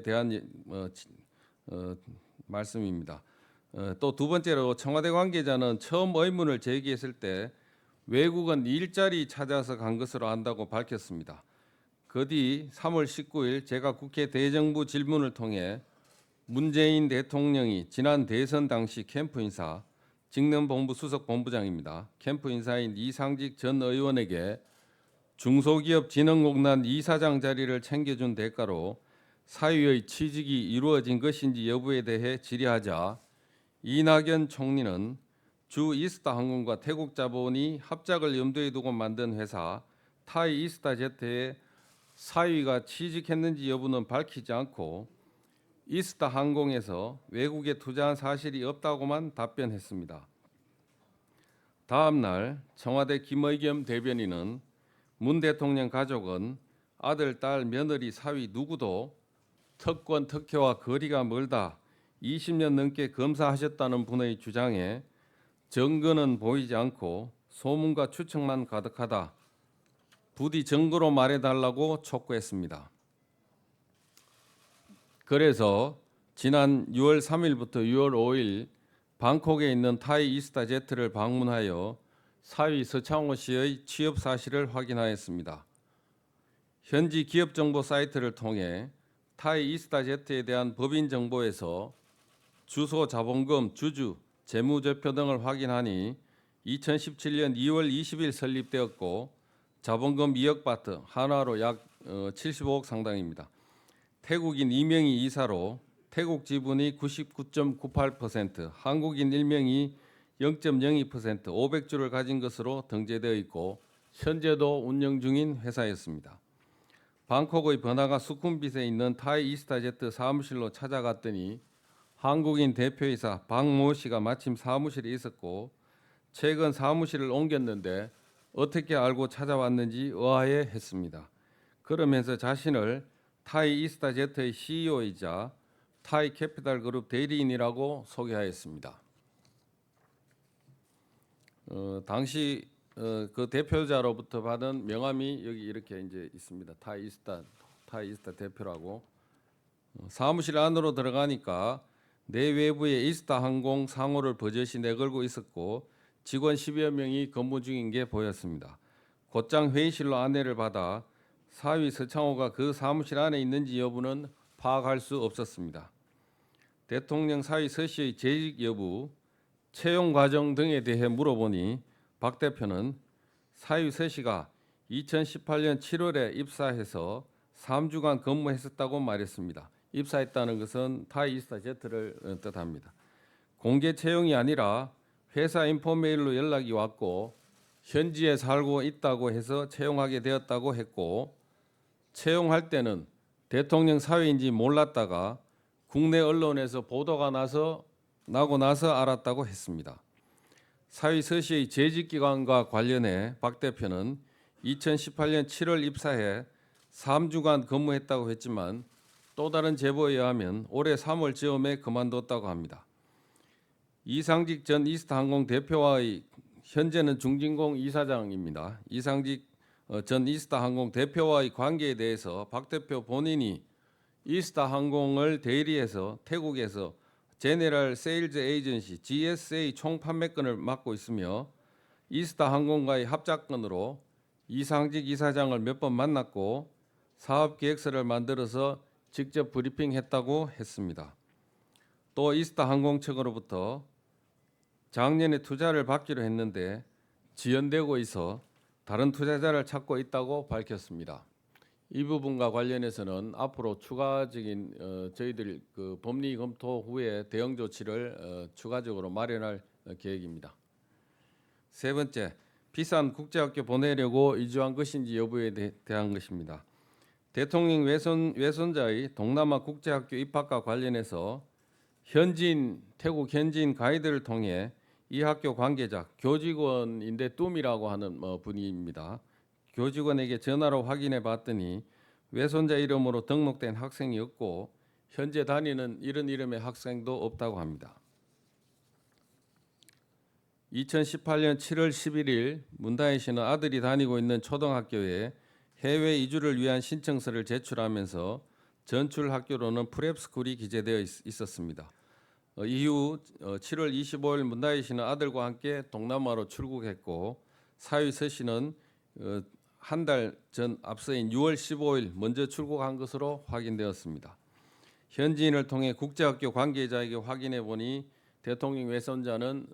대한 말씀입니다. 또 두 번째로 청와대 관계자는 처음 의문을 제기했을 때 외국은 일자리 찾아서 간 것으로 안다고 밝혔습니다. 그 뒤 3월 19일 제가 국회 대정부 질문을 통해 문재인 대통령이 지난 대선 당시 캠프 인사, 직능본부 수석 본부장입니다. 캠프 인사인 이상직 전 의원에게 중소기업진흥공단 이사장 자리를 챙겨준 대가로 사위의 취직이 이루어진 것인지 여부에 대해 질의하자 이낙연 총리는 주 이스타항공과 태국 자본이 합작을 염두에 두고 만든 회사 타이 이스타제트에 사위가 취직했는지 여부는 밝히지 않고 이스타항공에서 외국에 투자한 사실이 없다고만 답변했습니다. 다음 날 청와대 김의겸 대변인은 문 대통령 가족은 아들, 딸, 며느리, 사위 누구도 특권, 특혜와 거리가 멀다 20년 넘게 검사하셨다는 분의 주장에 증거는 보이지 않고 소문과 추측만 가득하다. 부디 증거로 말해달라고 촉구했습니다. 그래서 지난 6월 3일부터 6월 5일 방콕에 있는 타이 이스타제트를 방문하여 사위 서창호 씨의 취업 사실을 확인하였습니다. 현지 기업 정보 사이트를 통해 타이 이스타제트에 대한 법인 정보에서 주소, 자본금, 주주, 재무제표 등을 확인하니 2017년 2월 20일 설립되었고 자본금 2억 바트, 한화로 약 75억 상당입니다. 태국인 2명이 이사로 태국 지분이 99.98%, 한국인 1명이 0.02%, 500주를 가진 것으로 등재되어 있고 현재도 운영 중인 회사였습니다. 방콕의 번화가 수쿰빗에 있는 타이 이스타제트 사무실로 찾아갔더니 한국인 대표이사 박모 씨가 마침 사무실에 있었고 최근 사무실을 옮겼는데 어떻게 알고 찾아왔는지 의아해했습니다. 그러면서 자신을 타이 이스타제트의 CEO이자 타이 캐피탈 그룹 대리인이라고 소개하였습니다. 당시 그 대표자로부터 받은 명함이 여기 이렇게 이제 있습니다. 타이 이스타 대표라고. 사무실 안으로 들어가니까 내외부에 이스타항공 상호를 버젓이 내걸고 있었고 직원 10여 명이 근무 중인 게 보였습니다. 곧장 회의실로 안내를 받아 사위 서창호가 그 사무실 안에 있는지 여부는 파악할 수 없었습니다. 대통령 사위 서 씨의 재직 여부, 채용 과정 등에 대해 물어보니 박 대표는 사위 서 씨가 2018년 7월에 입사해서 3주간 근무했었다고 말했습니다. 입사했다는 것은 타이 이스타제트를 뜻합니다. 공개 채용이 아니라 회사 인포메일로 연락이 왔고 현지에 살고 있다고 해서 채용하게 되었다고 했고 채용할 때는 대통령 사위인지 몰랐다가 국내 언론에서 보도가 나고 나서 알았다고 했습니다. 사위 서 씨의 재직 기간과 관련해 박 대표는 2018년 7월 입사해 3주간 근무했다고 했지만 또 다른 제보에 의하면 올해 3월 즈음에 그만뒀다고 합니다. 이상직 전 이스타항공 대표와의 현재는 중진공 이사장입니다. 이상직 전 이스타항공 대표와의 관계에 대해서 박 대표 본인이 이스타항공을 대리해서 태국에서 제네럴 세일즈 에이전시 GSA 총 판매권을 맡고 있으며 이스타항공과의 합작건으로 이상직 이사장을 몇 번 만났고 사업 계획서를 만들어서 직접 브리핑했다고 했습니다. 또 이스타항공 측으로부터 작년에 투자를 받기로 했는데 지연되고 있어 다른 투자자를 찾고 있다고 밝혔습니다. 이 부분과 관련해서는 앞으로 추가적인 저희들 그 법리 검토 후에 대응 조치를 추가적으로 마련할 계획입니다. 세 번째, 비싼 국제학교 보내려고 이주한 것인지 여부에 대한 것입니다. 대통령 외손자의 동남아 국제학교 입학과 관련해서 태국 현지인 가이드를 통해 이 학교 관계자, 교직원인데 뜸이라고 하는 분입니다. 교직원에게 전화로 확인해 봤더니 외손자 이름으로 등록된 학생이 없고 현재 다니는 이런 이름의 학생도 없다고 합니다. 2018년 7월 11일 문다혜 씨는 아들이 다니고 있는 초등학교에 해외 이주를 위한 신청서를 제출하면서 전출 학교로는 프랩스쿨이 기재되어 있었습니다. 이후 7월 25일 문다희 씨는 아들과 함께 동남아로 출국했고 사위 서 씨는 한 달 전 앞서인 6월 15일 먼저 출국한 것으로 확인되었습니다. 현지인을 통해 국제학교 관계자에게 확인해 보니 대통령 외손자는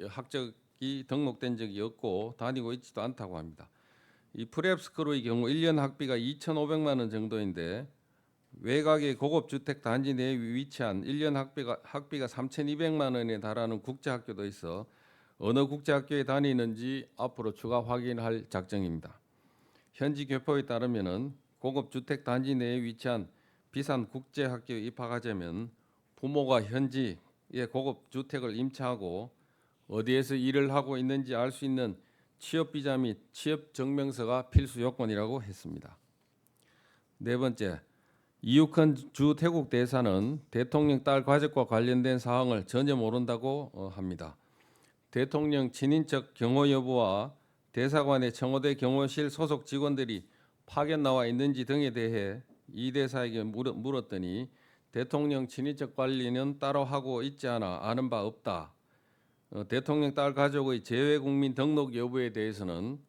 학적이 등록된 적이 없고 다니고 있지도 않다고 합니다. 이 프랩스쿨의 경우 1년 학비가 2,500만 원 정도인데 외곽의 고급 주택 단지 내에 위치한 1년 학비가 3,200만 원에 달하는 국제학교도 있어 어느 국제학교에 다니는지 앞으로 추가 확인할 작정입니다. 현지 교포에 따르면은 고급 주택 단지 내에 위치한 비싼 국제학교에 입학하자면 부모가 현지의 고급 주택을 임차하고 어디에서 일을 하고 있는지 알 수 있는 취업 비자 및 취업 증명서가 필수 요건이라고 했습니다. 네 번째, 이육헌 주 태국 대사는 대통령 딸 가족과 관련된 사항을 전혀 모른다고 합니다. 대통령 친인척 경호 여부와 대사관의 청와대 경호실 소속 직원들이 파견 나와 있는지 등에 대해 이 대사에게 물었더니 대통령 친인척 관리는 따로 하고 있지 않아 아는 바 없다. 대통령 딸 가족의 재외국민 등록 여부에 대해서는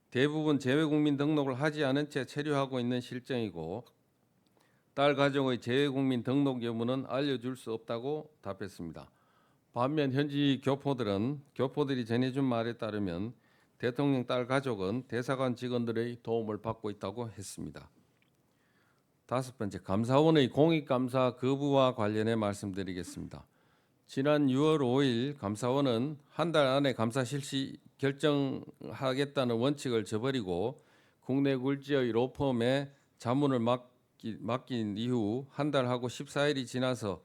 대부분 재외국민 등록을 하지 않은 채 체류하고 있는 실정이고 딸 가족의 재외국민 등록 여부는 알려줄 수 없다고 답했습니다. 반면 현지 교포들이 전해준 말에 따르면 대통령 딸 가족은 대사관 직원들의 도움을 받고 있다고 했습니다. 다섯 번째, 감사원의 공익감사 거부와 관련해 말씀드리겠습니다. 지난 6월 5일 감사원은 한 달 안에 감사 실시 결정하겠다는 원칙을 저버리고 국내 굴지의 로펌에 자문을 맡긴 이후 한 달하고 14일이 지나서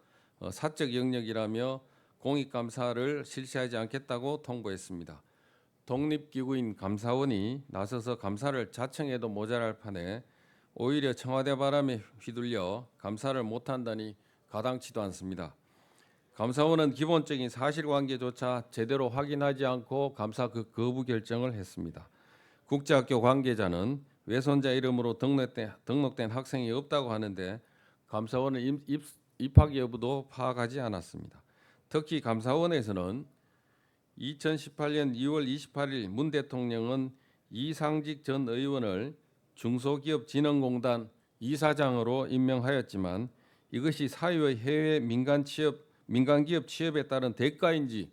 사적 영역이라며 공익감사를 실시하지 않겠다고 통보했습니다. 독립기구인 감사원이 나서서 감사를 자청해도 모자랄 판에 오히려 청와대 바람에 휘둘려 감사를 못한다니 가당치도 않습니다. 감사원은 기본적인 사실관계조차 제대로 확인하지 않고 감사 거부 결정을 했습니다. 국제학교 관계자는 외손자 이름으로 등록된 학생이 없다고 하는데 감사원은 입학 여부도 파악하지 않았습니다. 특히 감사원에서는 2018년 2월 28일 문 대통령은 이상직 전 의원을 중소기업진흥공단 이사장으로 임명하였지만 이것이 사유의 해외 민간기업 취업에 따른 대가인지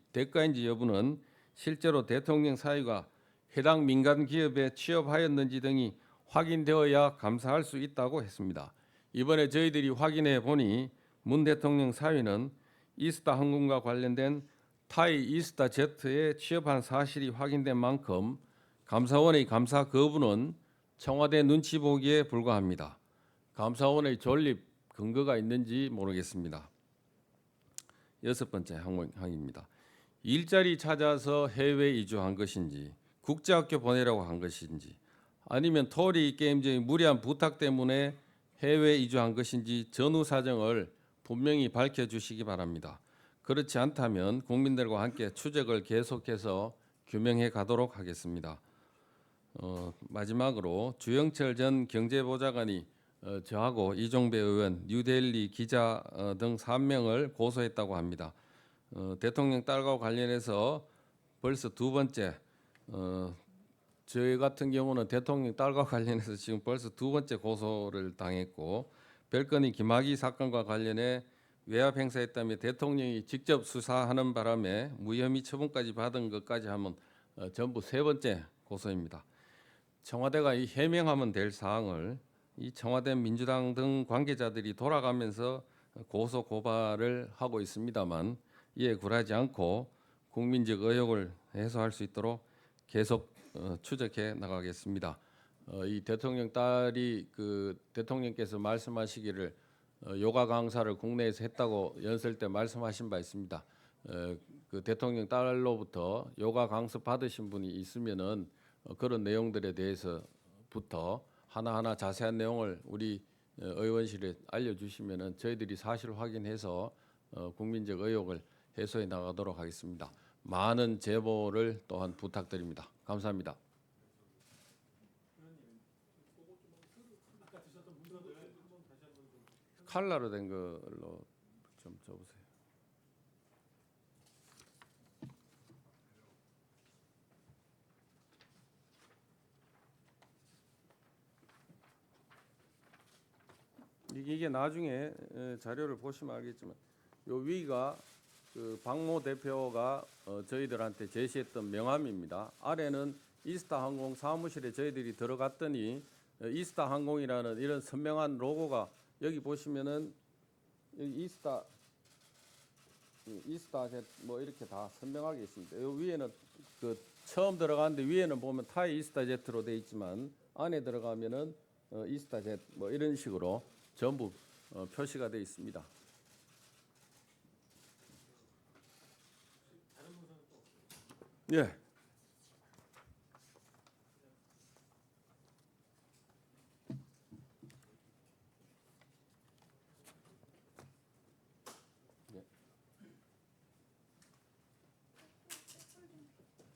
여부는 실제로 대통령 사유가 해당 민간기업에 취업하였는지 등이 확인되어야 감사할 수 있다고 했습니다. 이번에 저희들이 확인해 보니 문 대통령 사유는 이스타 항공과 관련된 타이 이스타 제트에 취업한 사실이 확인된 만큼 감사원의 감사 거부는 청와대 눈치 보기에 불과합니다. 감사원의 존립 근거가 있는지 모르겠습니다. 여섯 번째 항입니다. 일자리 찾아서 해외 이주한 것인지 국제학교 보내라고 한 것인지 아니면 토리 게임즈의 무리한 부탁 때문에 해외 이주한 것인지 전후 사정을 분명히 밝혀주시기 바랍니다. 그렇지 않다면 국민들과 함께 추적을 계속해서 규명해 가도록 하겠습니다. 마지막으로 주영철 전 경제보좌관이 저하고 이종배 의원, 뉴델리 기자 등 3명을 고소했다고 합니다. 대통령 딸과 관련해서 벌써 두 번째, 저희 같은 경우는 대통령 딸과 관련해서 지금 벌써 두 번째 고소를 당했고 별건이 김학의 사건과 관련해 외압 행사했다며 대통령이 직접 수사하는 바람에 무혐의 처분까지 받은 것까지 하면 전부 세 번째 고소입니다. 청와대가 이 해명하면 될 사항을 이 청와대 민주당 등 관계자들이 돌아가면서 고소 고발을 하고 있습니다만 이에 굴하지 않고 국민적 의혹을 해소할 수 있도록 계속 추적해 나가겠습니다. 이 대통령 딸이 대통령께서 말씀하시기를 요가 강사를 국내에서 했다고 연설 때 말씀하신 바 있습니다. 대통령 딸로부터 요가 강습 받으신 분이 있으면은 그런 내용들에 대해서부터 하나하나 자세한 내용을 우리 의원실에 알려주시면은 저희들이 사실 확인해서 국민적 의혹을 해소해 나가도록 하겠습니다. 많은 제보를 또한 부탁드립니다. 감사합니다. 칼라로 된 걸로 좀 줘보세요. 이게 나중에 자료를 보시면 알겠지만 요 위가 그 박모 대표가 저희들한테 제시했던 명함입니다. 아래는 이스타 항공 사무실에 저희들이 들어갔더니 이스타 항공이라는 이런 선명한 로고가 여기 보시면은 여기 이스타 뭐 이렇게 다 선명하게 있습니다. 요 위에는 그 처음 들어가는데 위에는 보면 타이 이스타 제트로 돼 있지만 안에 들어가면은 이스타 제트 뭐 이런 식으로 전부 표시가 되어 있습니다. 예.